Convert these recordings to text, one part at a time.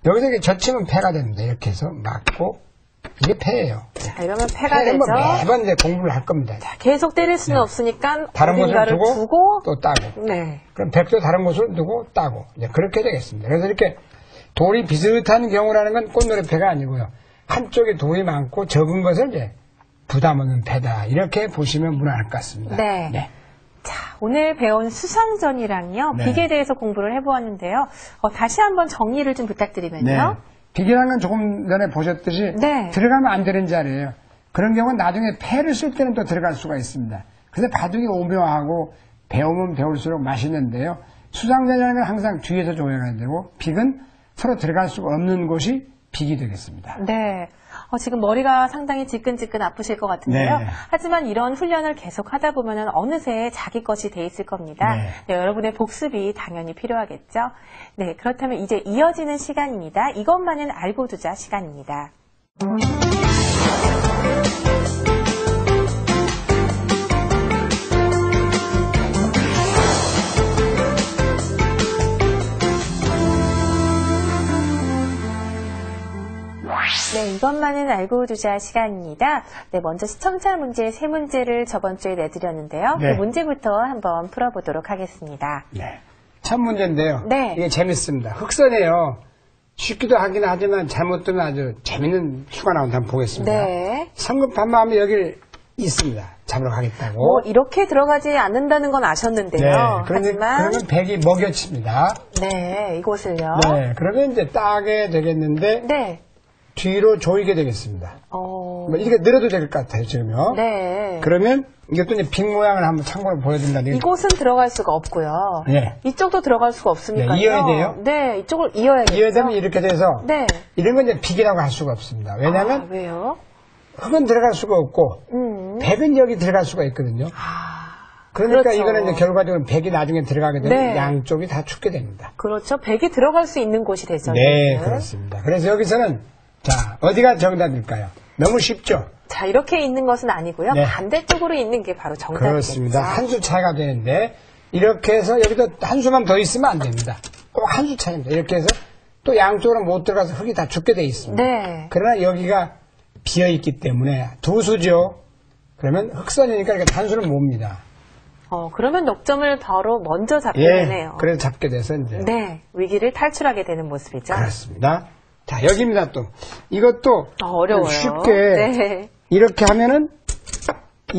여기서 이렇게 젖히면 패가 됩니다. 이렇게 해서 맞고, 이게 패예요. 자, 이러면 패가 되죠. 매번 이제 공부를 할 겁니다. 자, 계속 때릴 수는 없으니까 다른 곳을 두고 또 따고. 네. 그럼 백도 다른 곳을 두고 따고. 이제 그렇게 되겠습니다. 그래서 이렇게 돌이 비슷한 경우라는 건 꽃노래패가 아니고요. 한쪽에 돌이 많고 적은 것을 이제 부담 없는 패다. 이렇게 보시면 무난할 것 같습니다. 네. 네. 자, 오늘 배운 수상전이랑요, 네. 빅에 대해서 공부를 해보았는데요. 다시 한번 정리를 좀 부탁드리면요. 네. 빅이라는 건 조금 전에 보셨듯이 네. 들어가면 안 되는 자리예요. 그런 경우는 나중에 패를 쓸 때는 또 들어갈 수가 있습니다. 그래서 바둑이 오묘하고 배우면 배울수록 맛있는데요. 수상전이라는 건 항상 뒤에서 조여야 되고 빅은 서로 들어갈 수가 없는 곳이 빅이 되겠습니다. 네. 지금 머리가 상당히 지끈지끈 아프실 것 같은데요. 네. 하지만 이런 훈련을 계속 하다 보면 어느새 자기 것이 돼 있을 겁니다. 네. 네, 여러분의 복습이 당연히 필요하겠죠. 네, 그렇다면 이제 이어지는 시간입니다. 이것만은 알고 두자 시간입니다. 네, 이것만은 알고 두자 시간입니다. 네, 먼저 시청자 문제 3문제를 저번 주에 내드렸는데요. 네. 그 문제부터 한번 풀어보도록 하겠습니다. 네. 첫 문제인데요. 네. 이게 재밌습니다. 흑선이에요. 쉽기도 하긴 하지만 잘못 들으면 아주 재밌는 수가 나온다. 한번 보겠습니다. 네. 성급한마음이 여기 있습니다. 잡으러 가겠다고. 이렇게 들어가지 않는다는 건 아셨는데요. 네. 하지만 그러면 백이 먹여칩니다. 네, 이곳을요. 네. 그러면 이제 따게 되겠는데 네. 뒤로 조이게 되겠습니다. 뭐 이렇게 늘어도 될 것 같아요, 지금요. 네. 그러면 이것도 이제 빅 모양을 한번 참고로 보여드린다. 이곳은 들어갈 수가 없고요. 네. 이쪽도 들어갈 수가 없으니까요. 네, 이어야 돼요. 네, 이쪽을 이어야겠죠. 이어되면 이렇게 돼서 네. 이런 건 이제 빅이라고 할 수가 없습니다. 왜냐하면 왜요? 흙은 들어갈 수가 없고 백은 여기 들어갈 수가 있거든요. 그러니까 그렇죠. 이거는 이제 결과적으로 백이 나중에 들어가게 되면 네. 양쪽이 다 죽게 됩니다. 그렇죠. 백이 들어갈 수 있는 곳이 되죠. 네, 백은. 그렇습니다. 그래서 여기서는 자 어디가 정답일까요? 너무 쉽죠? 자, 이렇게 있는 것은 아니고요. 네. 반대쪽으로 있는 게 바로 정답이겠죠. 그렇습니다. 한 수 차이가 되는데 이렇게 해서 여기도 한 수만 더 있으면 안 됩니다. 꼭 한 수 차이입니다. 이렇게 해서 또 양쪽으로 못 들어가서 흙이 다 죽게 돼 있습니다. 네. 그러나 여기가 비어 있기 때문에 두 수죠. 그러면 흑선이니까 이렇게 단수를 봅니다. 그러면 넉점을 바로 먼저 잡게 예, 되네요. 그래서 잡게 돼서 이제 네, 위기를 탈출하게 되는 모습이죠. 그렇습니다. 자, 여기입니다 또. 이것도 어려워요. 쉽게 네. 이렇게 하면은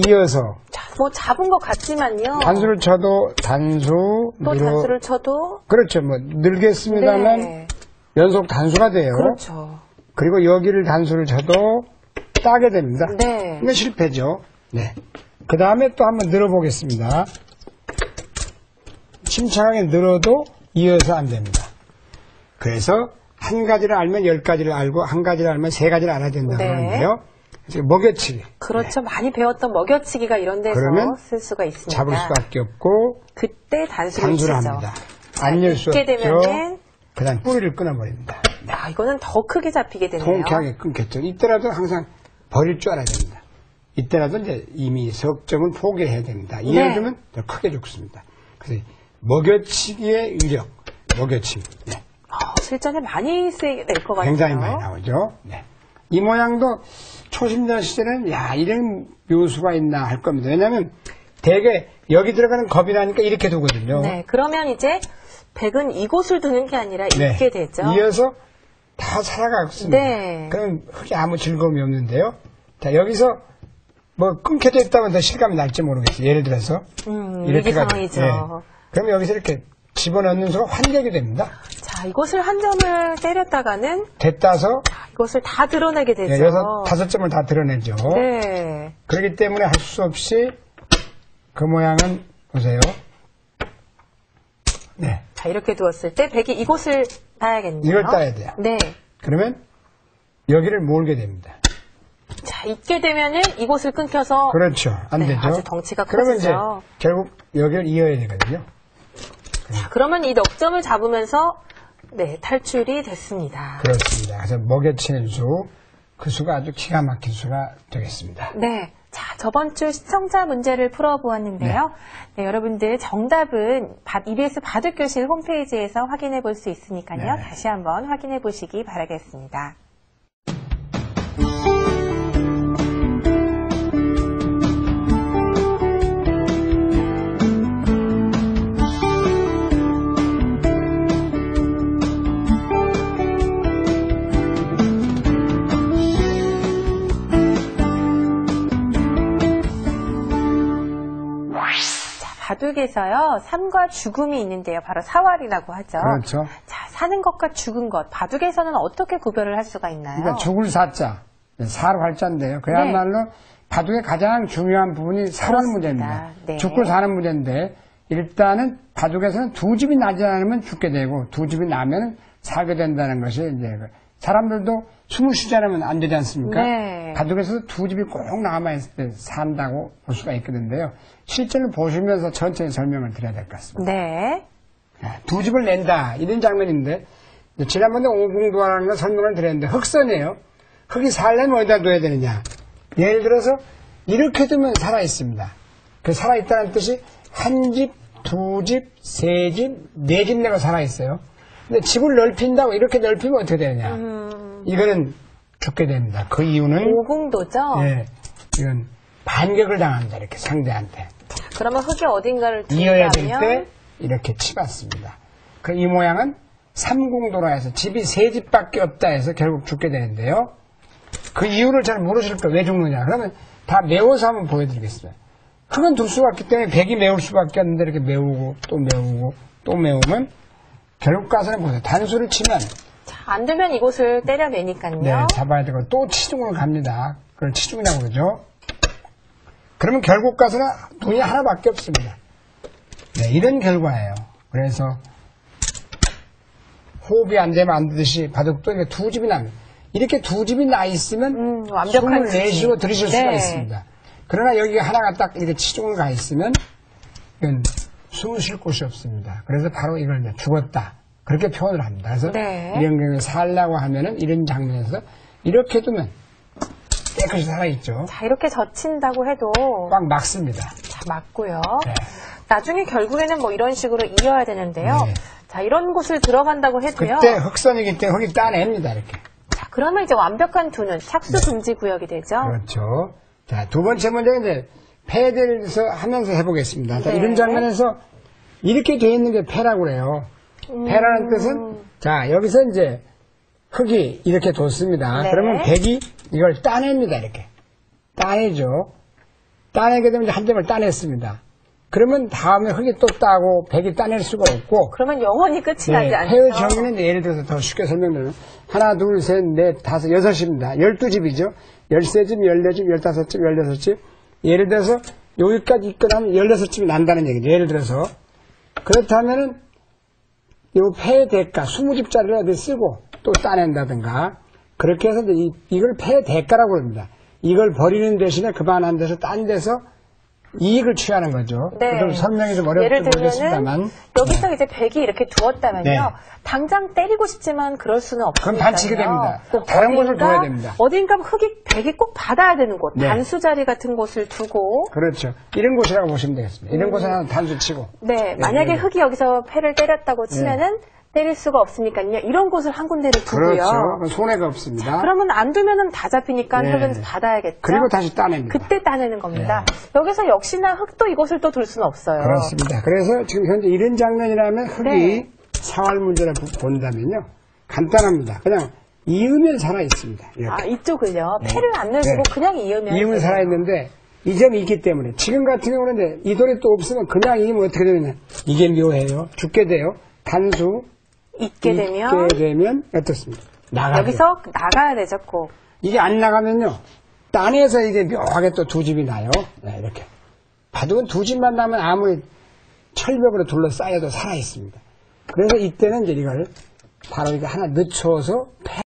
이어서 자, 뭐 잡은 것 같지만요. 단수를 쳐도 단수 또 단수를 쳐도 그렇죠. 뭐 늘겠습니다만 네. 연속 단수가 돼요. 그렇죠. 그리고 여기를 단수를 쳐도 따게 됩니다. 네. 근데 실패죠. 네. 그 다음에 또 한번 늘어보겠습니다. 침착하게 늘어도 이어서 안 됩니다. 그래서 한 가지를 알면 10가지를 알고 한 가지를 알면 3가지를 알아야 된다고 네. 하는데요. 먹여치기. 그렇죠. 많이 배웠던 먹여치기가 이런 데서 그러면 쓸 수가 있습니다. 잡을 수밖에 없고 그때 단수를 단수를 치죠. 합니다. 안 열 수 있게 없죠. 되면은 그 다음 뿌리를 끊어버립니다. 이거는 더 크게 잡히게 되네요. 통쾌하게 끊겠죠. 이때라도 항상 버릴 줄 알아야 됩니다. 이때라도 이제 이미 석점은 포기해야 됩니다. 이어주면 더 크게 죽습니다. 그래서 먹여치기의 위력, 먹여치기. 네. 실전에 많이 쓰게 될 것 같아요. 굉장히 많이 나오죠. 네. 이 모양도 초심자 시절에는 이런 묘수가 있나 할 겁니다. 왜냐하면 대개 여기 들어가는 겁이 나니까 이렇게 두거든요. 네, 그러면 이제 백은 이곳을 두는 게 아니라 있게 되죠. 이어서 다 살아가겠습니다. 네. 그럼 흙이 아무 즐거움이 없는데요. 자, 여기서 뭐 끊겨져 있다면 더 실감이 날지 모르겠어요. 예를 들어서 위기 상황이죠. 그럼 여기서 이렇게 집어넣는 수가 환격이 됩니다. 자, 이곳을 한 점을 때렸다가는 됐다서 이것을 다 드러내게 되죠. 여기서 5점을 다 드러내죠. 네. 그렇기 때문에 할 수 없이 그 모양은 보세요. 네. 자, 이렇게 두었을 때 백이 이곳을 따야겠네요. 이걸 따야 돼요. 네. 그러면 여기를 몰게 됩니다. 자, 있게 되면은 이곳을 끊겨서 그렇죠. 안 되죠. 아주 덩치가 그러면 이제 커지죠. 결국 여기를 이어야 되거든요. 자, 그러면 이 넉점을 잡으면서 탈출이 됐습니다. 그렇습니다. 그래서 먹여치는 수, 그 수가 아주 기가 막힌 수가 되겠습니다. 네. 자, 저번 주 시청자 문제를 풀어보았는데요. 네, 여러분들 정답은 EBS 바둑교실 홈페이지에서 확인해 볼 수 있으니까요. 네. 다시 한번 확인해 보시기 바라겠습니다. 바둑에서요, 삶과 죽음이 있는데요. 바로 사활이라고 하죠. 그렇죠. 자, 사는 것과 죽은 것. 바둑에서는 어떻게 구별을 할 수가 있나요? 그러니까 죽을 사자, 사로 활자인데요. 그야말로 바둑의 가장 중요한 부분이 사활 문제입니다. 네. 죽고 사는 문제인데 일단은 바둑에서는 두 집이 나지 않으면 죽게 되고 두 집이 나면 살게 된다는 것이 이제 사람들도 숨을 쉬지 않으면 안 되지 않습니까? 네. 바둑에서 두 집이 꼭 남아있을 때 산다고 볼 수가 있거든요. 실제로 보시면서 천천히 설명을 드려야 될 것 같습니다. 네. 두 집을 낸다 이런 장면인데 지난번에 오공도화라는 걸 설명을 드렸는데 흑선이에요. 흑이 살려면 어디다 둬야 되느냐. 예를 들어서 이렇게 두면 살아있습니다. 그 살아있다는 뜻이 한 집, 두 집, 세 집, 네 집 내가 살아있어요. 근데 집을 넓힌다고 이렇게 넓히면 어떻게 되느냐. 이거는 죽게 됩니다. 그 이유는 오공도죠? 예, 이건 반격을 당합니다. 이렇게 상대한테. 그러면 흑이 어딘가를 이어야 될 둔다면 때 이렇게 치받습니다. 그 이 모양은 삼공도라 해서 집이 세 집밖에 없다 해서 결국 죽게 되는데요. 그 이유를 잘 모르실 거예요. 왜 죽느냐. 그러면 다 메워서 한번 보여드리겠습니다. 흑은 둘 수가 없기 때문에 백이 메울 수밖에 없는데 이렇게 메우고 또 메우고 또 메우면 결국 가서는 보세요. 단수를 치면 자, 안 되면 이곳을 때려내니까요. 네, 잡아야 되고 또 치중을 갑니다. 그걸 치중이라고 그러죠. 그러면 결국 가서는 돈이 하나밖에 없습니다. 네, 이런 결과예요. 그래서 호흡이 안 되면 안 되듯이 바둑도 이렇게 두 집이 납니다. 이렇게 두 집이 나 있으면 완벽한 숨을 내쉬고 들이실 네. 수가 있습니다. 그러나 여기가 하나가 딱 이렇게 치중을 가 있으면 이건 숨을 쉴 곳이 없습니다. 그래서 바로 이걸 이제 죽었다. 그렇게 표현을 합니다. 그래서 네. 이런 경우에 살라고 하면은 이런 장면에서 이렇게 두면 깨끗이 살아있죠. 자, 이렇게 젖힌다고 해도 꽉 막습니다. 자, 맞고요. 네. 나중에 결국에는 뭐 이런 식으로 이어야 되는데요. 네. 자, 이런 곳을 들어간다고 해도요. 그때 흑선이기 때문에 흑이 따냅니다. 이렇게. 자, 그러면 이제 완벽한 두는 착수 금지 구역이 되죠. 그렇죠. 자, 두 번째 문제는 이제 패에 대해서 하면서 해보겠습니다. 자, 네. 이런 장면에서 이렇게 되어 있는 게 패라고 그래요. 패라는 뜻은 자, 여기서 이제 흑이 이렇게 뒀습니다. 네. 그러면 백이 이걸 따냅니다. 이렇게. 따내죠. 따내게 되면 이제 한 점을 따냈습니다. 그러면 다음에 흑이 또 따고 백이 따낼 수가 없고 그러면 영원히 끝이 나지 않죠. 패의 정의는 예를 들어서 더 쉽게 설명드리면 하나, 둘, 셋, 넷, 다섯, 여섯입니다. 12집이죠. 13집, 14집, 15집, 16집. 예를 들어서 여기까지 있거나 하면 16집이 난다는 얘기죠. 예를 들어서. 그렇다면은 요 패의 대가 20집짜리를 어디 쓰고 또 따낸다든가 그렇게 해서 이제 이걸 패의 대가라고 합니다. 이걸 버리는 대신에 그만한 데서 딴 데서 이익을 취하는 거죠. 네. 좀 설명이 좀 어렵게 예를 들면은 모르겠습니다만 여기서 이제 백이 이렇게 두었다면요. 네. 당장 때리고 싶지만 그럴 수는 없으니까요. 그럼 반칙이 됩니다. 꼭 다른 곳을 둬야 됩니다. 어딘가 흑이 백이 꼭 받아야 되는 곳, 네. 단수 자리 같은 곳을 두고 그렇죠. 이런 곳이라고 보시면 되겠습니다. 이런 곳은 하나 단수 치고. 네, 만약에 네. 흑이 여기서 패를 때렸다고 치면은 때릴 수가 없으니까요. 이런 곳을 한 군데를 두고요. 그렇죠. 그럼 손해가 없습니다. 그러면 안 두면은 다 잡히니까 네. 흑은 받아야겠죠. 그리고 다시 따냅니다. 그때 따내는 겁니다. 여기서 역시나 흑도 이곳을 또 둘 수는 없어요. 그렇습니다. 그래서 지금 현재 이런 장면이라면 흑이 네. 사활 문제를 본다면요. 간단합니다. 그냥 이으면 살아있습니다. 이렇게. 아, 이쪽을요. 패를 안 내주고 네. 그냥 이으면. 이으면 살아있는데 이 점이 있기 때문에 지금 같은 경우는 이 돌이 또 없으면 그냥 이으면 어떻게 되느냐. 이게 묘해요. 죽게 돼요. 단수. 있게 되면 어떻습니까? 나가게. 여기서 나가야 되죠, 꼭. 이게 안 나가면요. 딴에서 이게 묘하게 또 두 집이 나요. 네, 이렇게. 바둑은 두 집만 나면 아무리 철벽으로 둘러싸여도 살아있습니다. 그래서 이때는 이제 이걸 바로 이거 하나 늦춰서